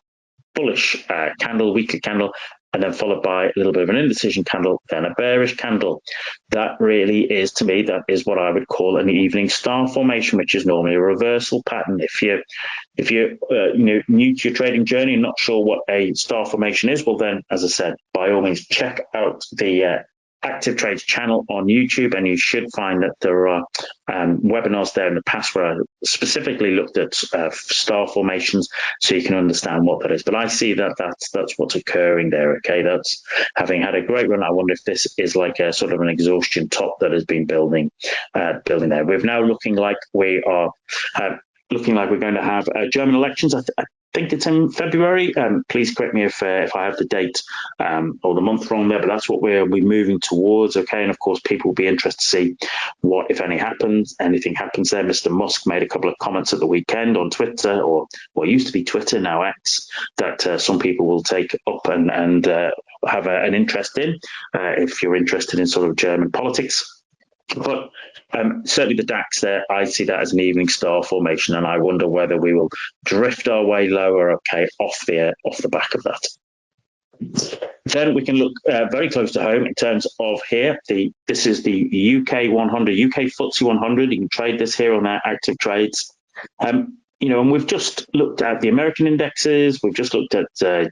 Speaker 1: bullish candle, weekly candle, and then followed by a little bit of an indecision candle, then a bearish candle. That really is, to me, that is what I would call an evening star formation, which is normally a reversal pattern. If you're new to your trading journey and not sure what a star formation is, well then, as I said, by all means, check out the ActivTrades channel on YouTube, and you should find that there are webinars there in the past where I specifically looked at star formations, so you can understand what that is. But I see that that's what's occurring there. Okay, that's having had a great run. I wonder if this is like a sort of an exhaustion top that has been building there. We're now looking like we are looking like we're going to have German elections. I think it's in February. Please correct me if I have the date or the month wrong there, but that's what we're moving towards. Okay, and of course, people will be interested to see what, if anything happens there. Mr. Musk made a couple of comments at the weekend on Twitter, or what used to be Twitter, now X, that some people will take up and have an interest in, if you're interested in sort of German politics. But certainly the DAX there, I see that as an evening star formation, and I wonder whether we will drift our way lower, okay, off the back of that. Then we can look very close to home in terms of here. This is the UK 100, UK FTSE 100. You can trade this here on our ActivTrades. And we've just looked at the American indexes, we've just looked at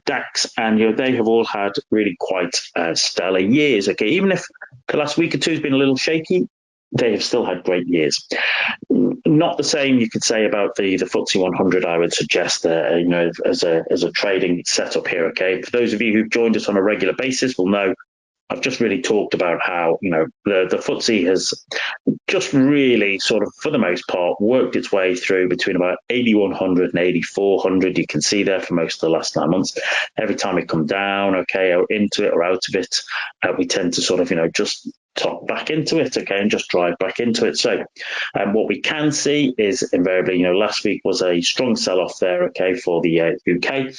Speaker 1: DAX, and they have all had really quite stellar years. Okay, even if the last week or two has been a little shaky, they have still had great years. Not the same you could say about the FTSE 100. I would suggest as a trading setup here. Okay, for those of you who've joined us on a regular basis will know I've just really talked about how the FTSE has just really sort of, for the most part, worked its way through between about 8,100 and 8,400. You can see there for most of the last 9 months. Every time we come down, okay, or into it or out of it, we tend to sort of just top back into it, okay, and just drive back into it. So what we can see is invariably, last week was a strong sell-off there, okay, for the UK.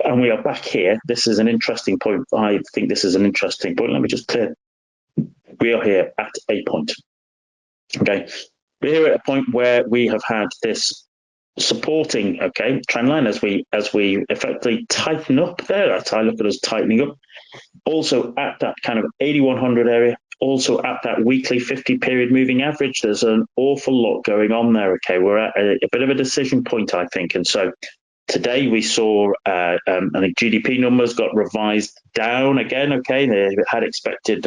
Speaker 1: And we are back here. This is an interesting point. I think this is an interesting point. Let me just clear. We are here at a point. Okay. We're here at a point where we have had this supporting, okay, trend line as we effectively tighten up there. I look at us tightening up. Also at that kind of 8,100 area, also at that weekly 50 period moving average. There's an awful lot going on there. Okay. We're at a bit of a decision point, I think. And so today we saw, I think GDP numbers got revised down again. Okay, they had expected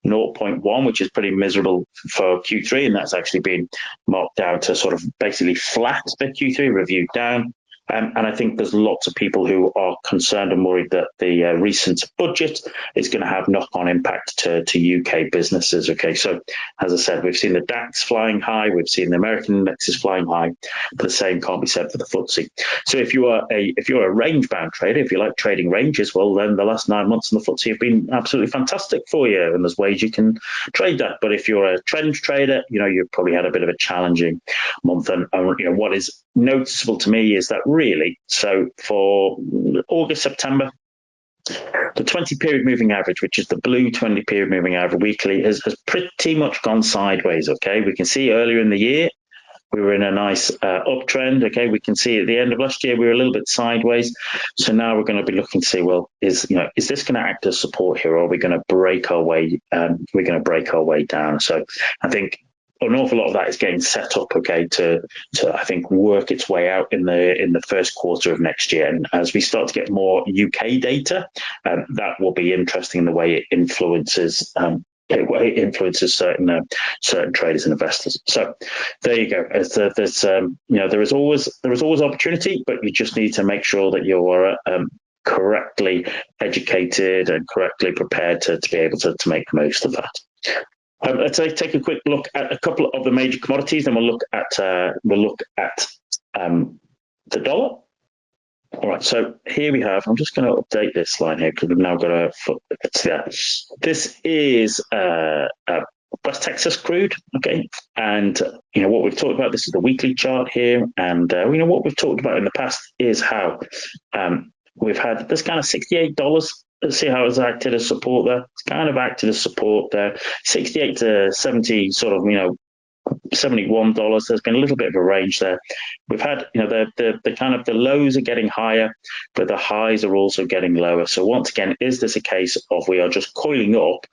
Speaker 1: 0.1, which is pretty miserable for Q3, and that's actually been marked down to sort of basically flat for Q3, reviewed down. And I think there's lots of people who are concerned and worried that the recent budget is going to have knock-on impact to UK businesses. Okay, so as I said, we've seen the DAX flying high, we've seen the American indexes flying high, but the same can't be said for the FTSE. So if you're a range-bound trader, if you like trading ranges, well, then the last 9 months in the FTSE have been absolutely fantastic for you, and there's ways you can trade that. But if you're a trend trader, you've probably had a bit of a challenging month. And what is noticeable to me is that really, so for August, September, the 20 period moving average, which is the blue 20 period moving average weekly, has pretty much gone sideways. Okay, we can see earlier in the year we were in a nice uptrend. Okay, we can see at the end of last year we were a little bit sideways. So now we're going to be looking to see, well, is this going to act as support here, or are we going to break our way? We're going to break our way down. So I think an awful lot of that is getting set up, okay, to I think work its way out in the first quarter of next year. And as we start to get more UK data, that will be interesting in the way it influences certain traders and investors. So there you go. There is always opportunity, but you just need to make sure that you're correctly educated and correctly prepared to be able to make the most of that. Let's take a quick look at a couple of the major commodities, then we'll look at the dollar. All right, so here we have, I'm just going to update this line here because we've now got a foot there. This is West Texas crude, okay? And, what we've talked about, this is the weekly chart here. And, what we've talked about in the past is how we've had this kind of $68. Let's see how it's acted as support there. It's kind of acted as support there. 68 to 70 sort of, $71. There's been a little bit of a range there. We've had, the kind of the lows are getting higher, but the highs are also getting lower. So once again, is this a case of we are just coiling up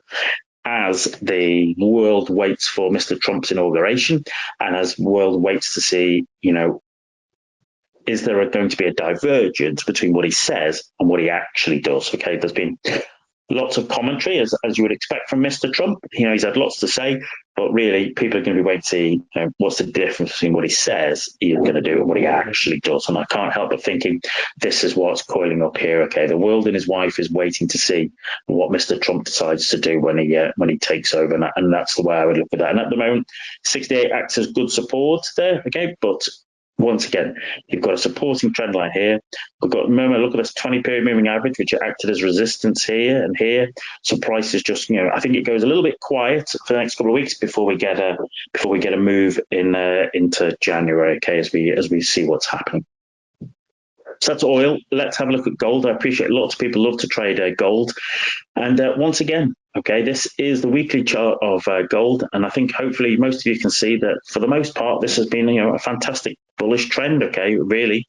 Speaker 1: as the world waits for Mr. Trump's inauguration and as the world waits to see, is there going to be a divergence between what he says and what he actually does? Okay, there's been lots of commentary, as you would expect from Mr. Trump. He's had lots to say, but really, people are going to be waiting to see what's the difference between what he says he's going to do and what he actually does. And I can't help but thinking this is what's coiling up here. Okay, the world and his wife is waiting to see what Mr. Trump decides to do when he takes over, and that's the way I would look at that. And at the moment, 68 acts as good support there. Okay, but once again, you've got a supporting trend line here. We've got, remember, look at this 20-period moving average, which acted as resistance here and here. So price is just, I think it goes a little bit quiet for the next couple of weeks before we get a move into January. Okay, as we see what's happening. So that's oil. Let's have a look at gold. I appreciate lots of people love to trade gold. And once again, okay, this is the weekly chart of gold. And I think hopefully most of you can see that for the most part, this has been a fantastic bullish trend. Okay, really.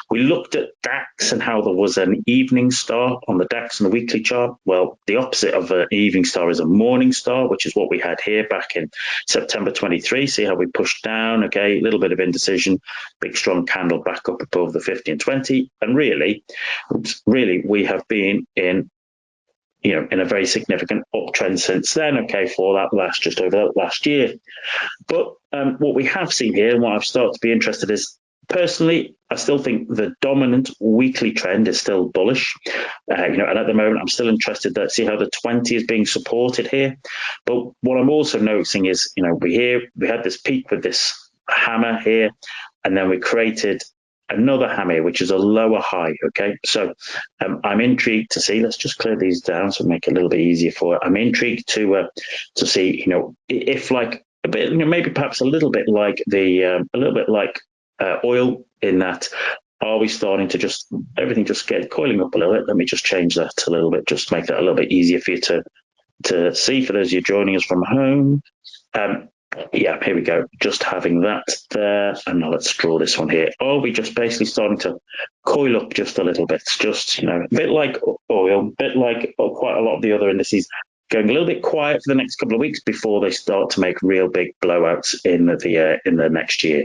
Speaker 1: We looked at DAX and how there was an evening star on the DAX and the weekly chart. Well, the opposite of an evening star is a morning star, which is what we had here back in September 23. See how we pushed down, okay, a little bit of indecision, big strong candle back up above the 50 and 20. And really, we have been in a very significant uptrend since then, okay, for that just over that last year. But what we have seen here and what I've started to be interested is, personally, I still think the dominant weekly trend is still bullish. And at the moment, I'm still interested to see how the 20 is being supported here. But what I'm also noticing is, we had this peak with this hammer here, and then we created another hammer, which is a lower high. Okay, so I'm intrigued to see. Let's just clear these down so make it a little bit easier for it. I'm intrigued to see, if like a bit, maybe perhaps a little bit like oil, in that are we starting to everything just get coiling up a little bit? Let me just change that a little bit, just make that a little bit easier for you to see for those of you joining us from home. Yeah, here we go. Just having that there. And now let's draw this one here. Are we just basically starting to coil up just a little bit? Just, a bit like oil, a bit like quite a lot of the other indices, going a little bit quiet for the next couple of weeks before they start to make real big blowouts in the next year,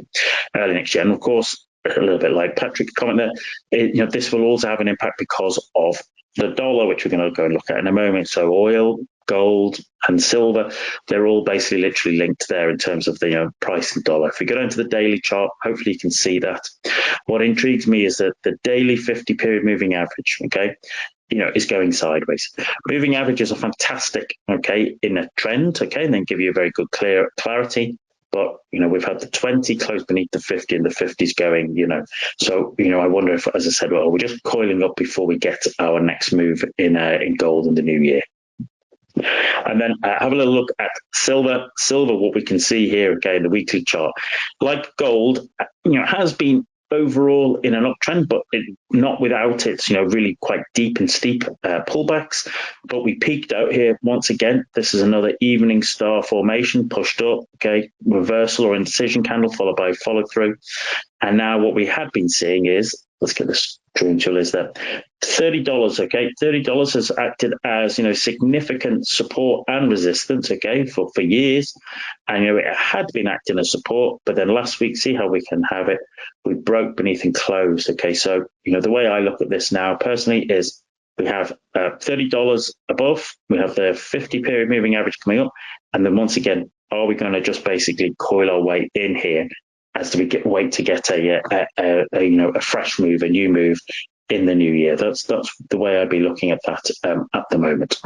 Speaker 1: early next year. And of course, a little bit like Patrick's comment there, this will also have an impact because of the dollar, which we're going to go and look at in a moment. So oil, gold, and silver, they're all basically literally linked there in terms of the price and dollar. If we go down to the daily chart, hopefully you can see that. What intrigues me is that the daily 50-period moving average, okay, is going sideways. Moving averages are fantastic, okay, in a trend, okay, and then give you a very good clarity. But, we've had the 20 close beneath the 50 and the 50s going, So, I wonder if, as I said, we're just coiling up before we get our next move in gold in the new year. And then have a little look at silver. Silver, what we can see here, okay, in the weekly chart, like gold, has been overall in an uptrend, but not without its, really quite deep and steep pullbacks. But we peaked out here once again. This is another evening star formation, pushed up, okay, reversal or indecision candle followed by follow through. And now what we had been seeing is, let's get this drawing tool, is that $30, okay, $30 has acted as, significant support and resistance, okay, for years. And, it had been acting as support, but then last week, see how we can have it, we broke beneath and closed, okay. So, the way I look at this now personally is we have $30 above, we have the 50-period moving average coming up, and then once again, are we going to just basically coil our way in here as we wait to get a fresh move, a new move in the new year? That's the way I'd be looking at that at the moment.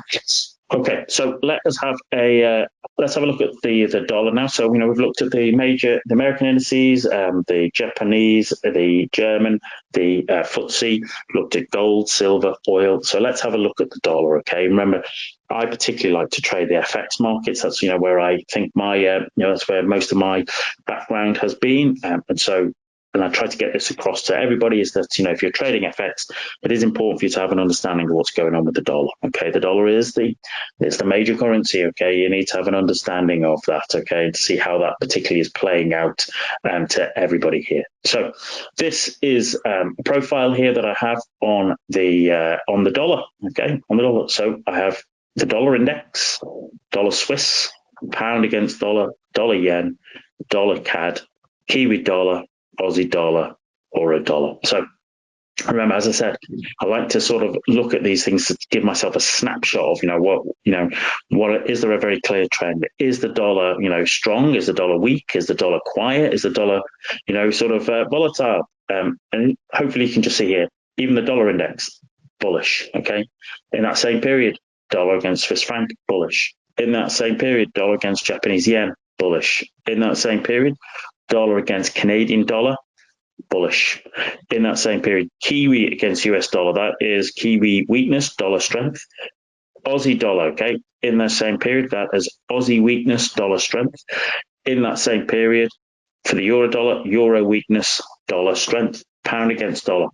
Speaker 1: Okay, so let's have a look at the dollar now. So we've looked at the American indices, the Japanese, the German, the FTSE. Looked at gold, silver, oil. So let's have a look at the dollar. Okay, remember, I particularly like to trade the FX markets. That's where I think my that's where most of my background has been, and I try to get this across to everybody is that if you're trading FX, it is important for you to have an understanding of what's going on with the dollar. Okay, the dollar is it's the major currency. Okay, you need to have an understanding of that. Okay, to see how that particularly is playing out to everybody here. So this is a profile here that I have on the dollar. Okay, on the dollar. So I have the dollar index, dollar Swiss, pound against dollar, dollar yen, dollar CAD, Kiwi dollar, Aussie dollar, or a dollar. So remember, as I said, I like to sort of look at these things to give myself a snapshot of, what is there a very clear trend? Is the dollar, strong? Is the dollar weak? Is the dollar quiet? Is the dollar, sort of volatile? And hopefully you can just see here, even the dollar index, bullish. Okay. In that same period, dollar against Swiss franc, bullish. In that same period, dollar against Japanese yen, bullish. In that same period, dollar against Canadian dollar, bullish. In that same period, Kiwi against US dollar, that is Kiwi weakness, dollar strength. Aussie dollar, okay, in that same period, that is Aussie weakness, dollar strength. In that same period, for the euro dollar, euro weakness, dollar strength. Pound against dollar.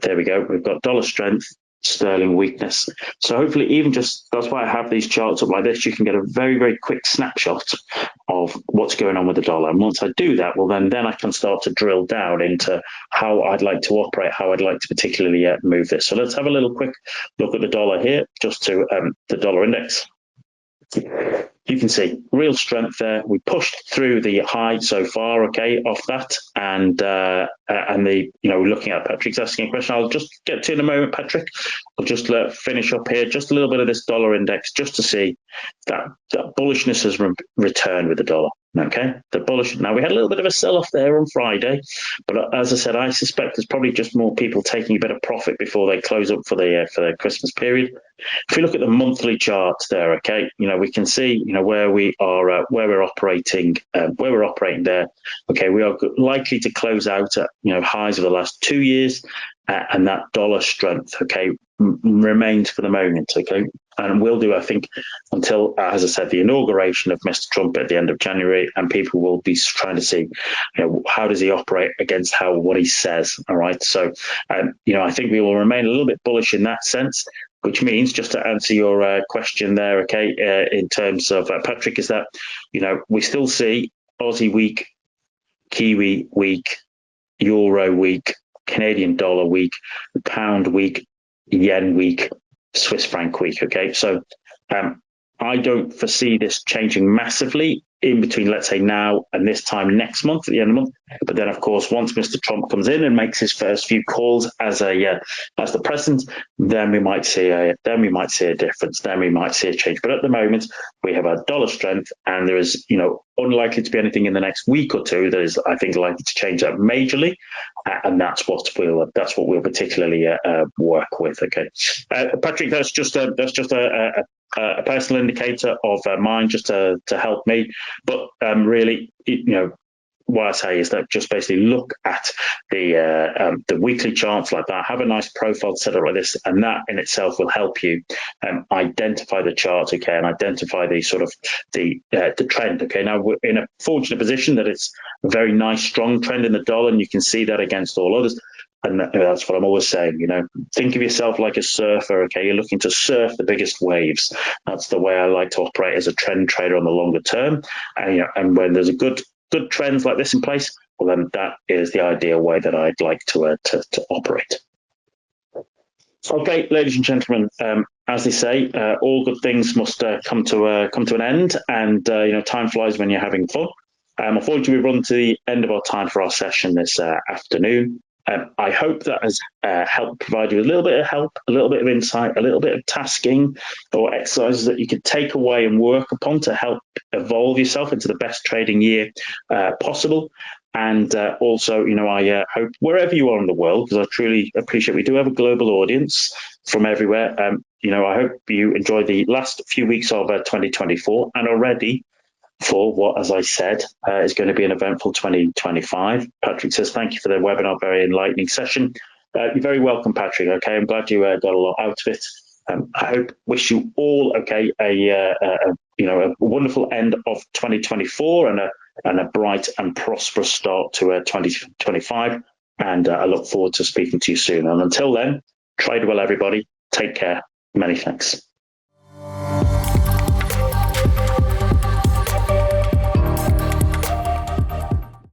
Speaker 1: There we go. We've got dollar strength, sterling weakness. So hopefully even just, that's why I have these charts up like this, you can get a very, very quick snapshot of what's going on with the dollar. And once I do that, well, then I can start to drill down into how I'd like to operate, how I'd like to particularly move this. So let's have a little quick look at the dollar here, just to the dollar index. You can see real strength there. We pushed through the high so far, okay, off that, and looking at Patrick's asking a question. I'll just get to in a moment, Patrick. I'll just finish up here, just a little bit of this dollar index, just to see that bullishness has returned with the dollar. Okay, the bullish. Now we had a little bit of a sell-off there on Friday, but as I said, I suspect there's probably just more people taking a bit of profit before they close up for the Christmas period. If we look at the monthly charts there, okay, we can see where we are, where we're operating there. Okay, we are likely to close out at highs of the last 2 years, and that dollar strength, okay, remains for the moment, okay, and will do, I think, until, as I said, the inauguration of Mr. Trump at the end of January, and people will be trying to see, how does he operate against what he says. All right, so I think we will remain a little bit bullish in that sense. Which means, just to answer your question there, okay, in terms of Patrick, is that we still see Aussie weak, Kiwi weak, Euro weak, Canadian dollar weak, pound weak, yen weak, Swiss franc weak. Okay, so I don't foresee this changing massively in between, let's say, now and this time next month, at the end of the month. But then, of course, once Mr. Trump comes in and makes his first few calls as the president, then we might see a difference. Then we might see a change. But at the moment, we have a dollar strength, and there is, unlikely to be anything in the next week or two that is, I think, likely to change that majorly, and that's what we'll particularly work with. Okay, Patrick, that's just a personal indicator of mine, just to help me. But really, what I say is that just basically look at the weekly charts like that, have a nice profile set up like this, and that in itself will help you identify the charts, okay, and identify the sort of the trend. Okay, now we're in a fortunate position that it's a very nice, strong trend in the dollar, and you can see that against all others. And that's what I'm always saying, think of yourself like a surfer, okay? You're looking to surf the biggest waves. That's the way I like to operate as a trend trader on the longer term. And when there's a good trends like this in place, well, then that is the ideal way that I'd like to operate. Okay, ladies and gentlemen, as they say, all good things must come to an end, and time flies when you're having fun. Unfortunately, we've run to the end of our time for our session this afternoon. I hope that has helped provide you with a little bit of help, a little bit of insight, a little bit of tasking or exercises that you could take away and work upon to help evolve yourself into the best trading year possible. And also, I hope wherever you are in the world, because I truly appreciate we do have a global audience, from everywhere. I hope you enjoy the last few weeks of 2024 and are ready for what, as I said, is going to be an eventful 2025. Patrick says, thank you for the webinar, very enlightening session. You're very welcome, Patrick. Okay, I'm glad you got a lot out of it. I wish you all a wonderful end of 2024 and a bright and prosperous start to 2025. And I look forward to speaking to you soon. And until then, trade well, everybody. Take care. Many thanks.